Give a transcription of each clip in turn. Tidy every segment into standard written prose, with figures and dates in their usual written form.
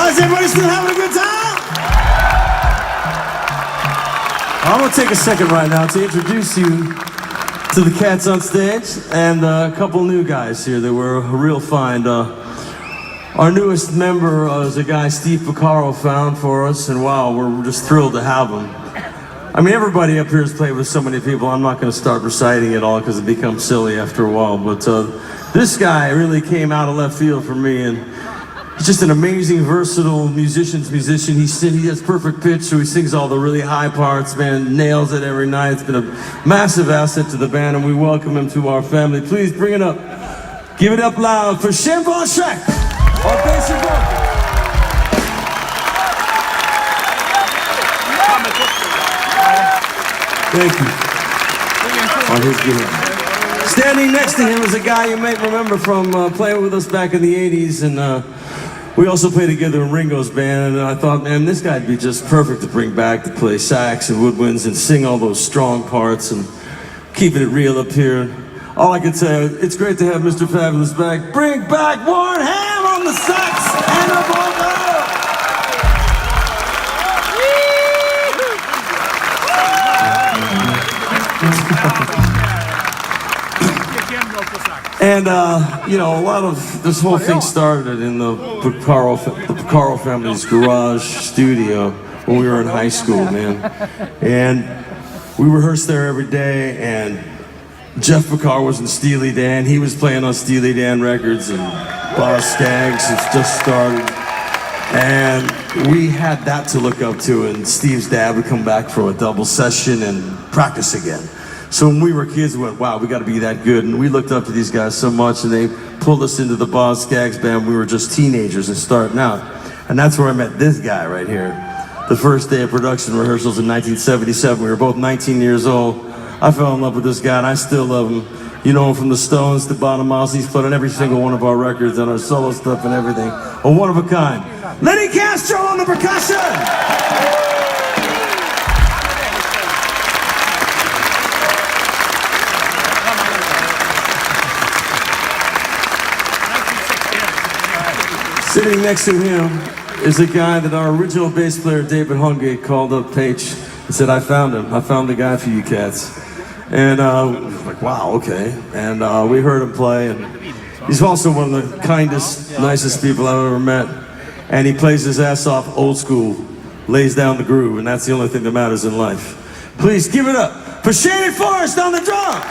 Is everybody still having a good time? I'm gonna take a second right now to introduce you to the cats on stage and a couple new guys here that were a real find. Our newest member is a guy Steve Piccaro found for us, and wow, we're just thrilled to have him. I mean, everybody up here has played with so many people. I'm not going to start reciting it all because it becomes silly after a while, but this guy really came out of left field for me, and he's just an amazing, versatile musician. He has perfect pitch, so he sings all the really high parts, man, nails it every night. It's been a massive asset to the band, and we welcome him to our family. Please bring it up. Give it up loud for Shem Von Schreck, our bass and vocal. Thank you. On his guitar. Standing next to him is a guy you might remember from playing with us back in the 80s, and we also played together in Ringo's band, and I thought, man, this guy'd be just perfect to bring back to play sax and woodwinds and sing all those strong parts and keeping it real up here. All I can say, it's great to have Mr. Fabulous back. Bring back Warren Ham on the sax and the vocal! And, you know, a lot of this whole thing started in the Piccaro family's garage studio when we were in high school, man. And we rehearsed there every day, and Jeff Piccaro was in Steely Dan. He was playing on Steely Dan records, and Boss Skaggs has just started. And we had that to look up to, and Steve's dad would come back for a double session and practice again. So when we were kids, we went, wow, we got to be that good. And we looked up to these guys so much, and they pulled us into the Boz Skaggs band. We were just teenagers and starting out. And that's where I met this guy right here. The first day of production rehearsals in 1977. We were both 19 years old. I fell in love with this guy, and I still love him. You know him from the Stones to Bottom Mouse. He's played on every single one of our records and our solo stuff and everything. A one of a kind. Lenny Castro on the percussion! Sitting next to him is a guy that our original bass player, David Hungate, called up Paige and said, I found him. I found the guy for you cats. And we were like, wow, okay. And we heard him play, and he's also one of the kindest, nicest people I've ever met. And he plays his ass off old school, lays down the groove, and that's the only thing that matters in life. Please give it up for Shannon Forrest on the drum.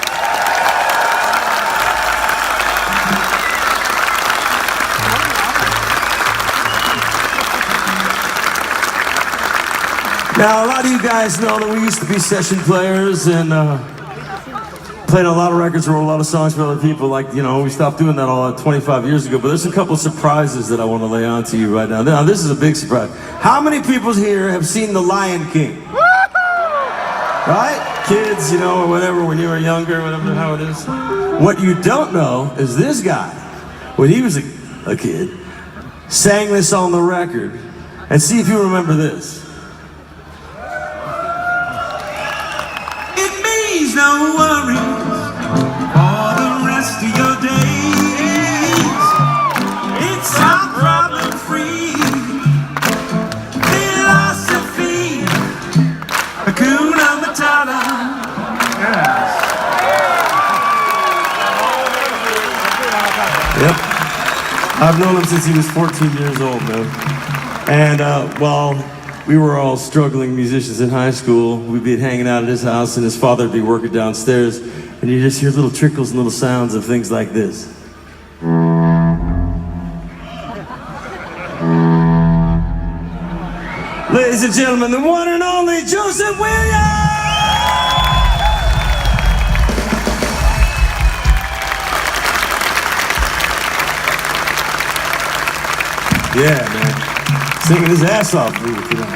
Now, a lot of you guys know that we used to be session players and played a lot of records, wrote a lot of songs for other people. Like, you know, we stopped doing that all 25 years ago. But there's a couple of surprises that I want to lay on to you right now. Now, this is a big surprise. How many people here have seen The Lion King? Right? Kids, you know, or whatever, when you were younger, whatever, how it is. What you don't know is this guy, when he was a kid, sang this on the record. And see if you remember this. No worries for the rest of your days. It's our problem-free philosophy. Hakuna Matata. Yep. I've known him since he was 14 years old, man. And while we were all struggling musicians in high school, we'd be hanging out at his house, and his father would be working downstairs, and you just hear little trickles and little sounds of things like this. Ladies and gentlemen, the one and only Joseph Williams! Yeah, man. Singing his ass off for you tonight.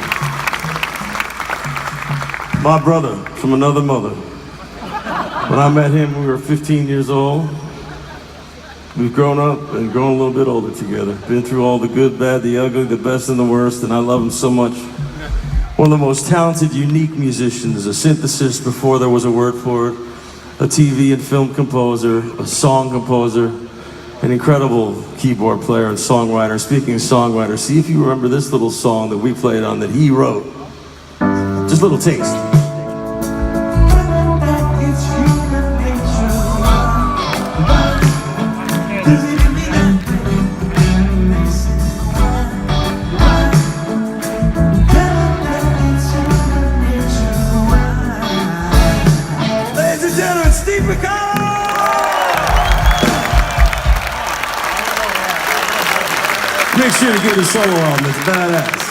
My brother from another mother. When I met him, we were 15 years old. We've grown up and grown a little bit older together. Been through all the good, bad, the ugly, the best and the worst, and I love him so much. One of the most talented, unique musicians, a synthesist before there was a word for it, a TV and film composer, a song composer. an incredible keyboard player and songwriter. Speaking of songwriter, see if you remember this little song that we played on that he wrote. Just a little taste. Ladies and gentlemen, Steve McConnell! Make sure to give the solo album, it's badass.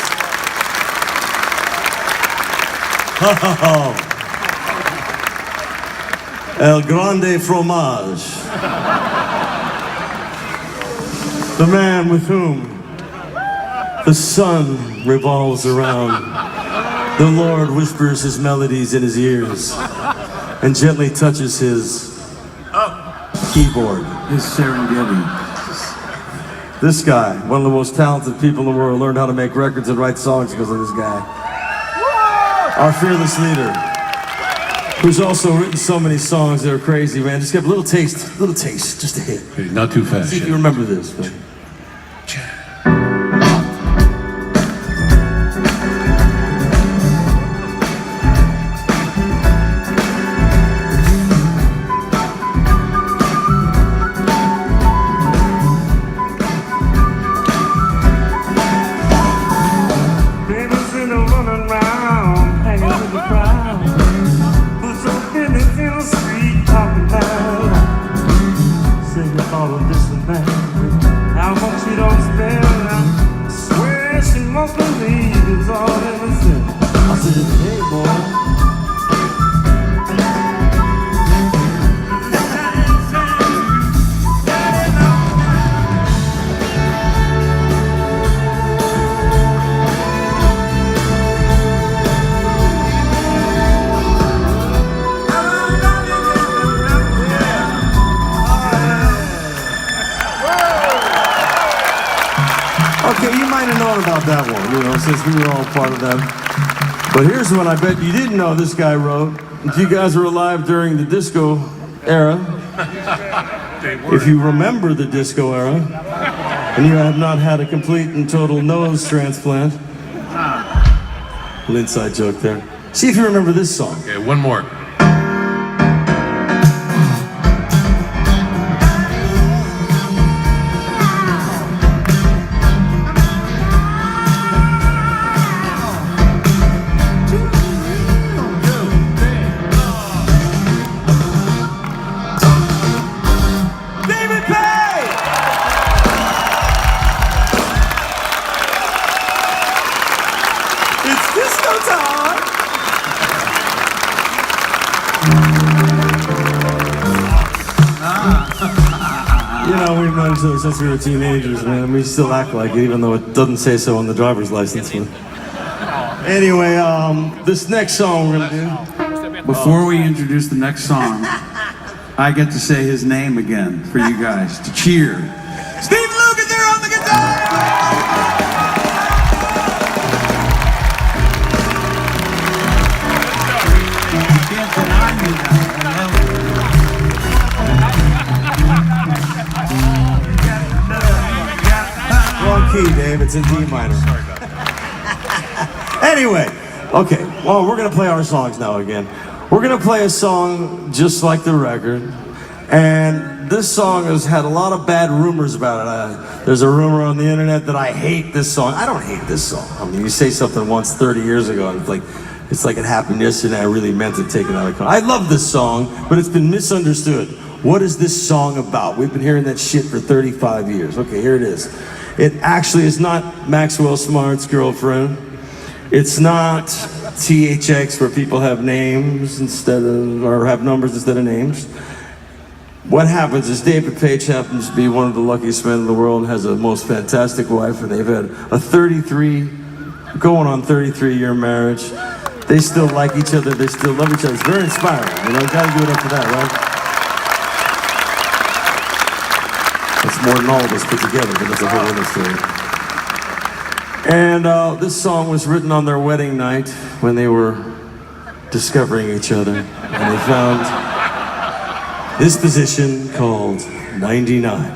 El Grande Fromage. The man with whom the sun revolves around. The Lord whispers his melodies in his ears and gently touches his keyboard. His Serengeti. This guy, one of the most talented people in the world, learned how to make records and write songs because of this guy. Our fearless leader, who's also written so many songs that are crazy, man. Just give a little taste, just a hit. Okay, not too fast. See if you remember this. Man. All of this and that, how much you don't spend. I swear she must believe it's all innocent. I said, hey boy. Okay, you might have known about that one, you know, since we were all part of that. But here's one I bet you didn't know this guy wrote. If you guys were alive during the disco era, if you remember the disco era, and you have not had a complete and total nose transplant, little inside joke there. See if you remember this song. Okay, one more. It's disco time! You know, we've known each other since we were teenagers, man. We still act like it, even though it doesn't say so on the driver's license. Anyway, this next song we're gonna do. Before we introduce the next song, I get to say his name again for you guys to cheer. Steve Luke is there on the guitar! Wrong key, Dave. It's in D minor. Anyway, okay. Well, we're gonna play our songs now again. We're gonna play a song just like the record, and this song has had a lot of bad rumors about it. There's a rumor on the internet that I hate this song. I don't hate this song. I mean, you say something once 30 years ago, and it's like it happened yesterday. I really meant to take it out of context. I love this song, but it's been misunderstood. What is this song about? We've been hearing that shit for 35 years. Okay, here it is. It actually is not Maxwell Smart's Girlfriend. It's not THX, where people have names instead of, or have numbers instead of names. What happens is David Page happens to be one of the luckiest men in the world, has a most fantastic wife, and they've had a 33-year marriage. They still like each other, they still love each other. It's very inspiring, you know, gotta give it up for that, right? It's more than all of us put together, but it's a whole other story. And this song was written on their wedding night when they were discovering each other, and they found this position called 99.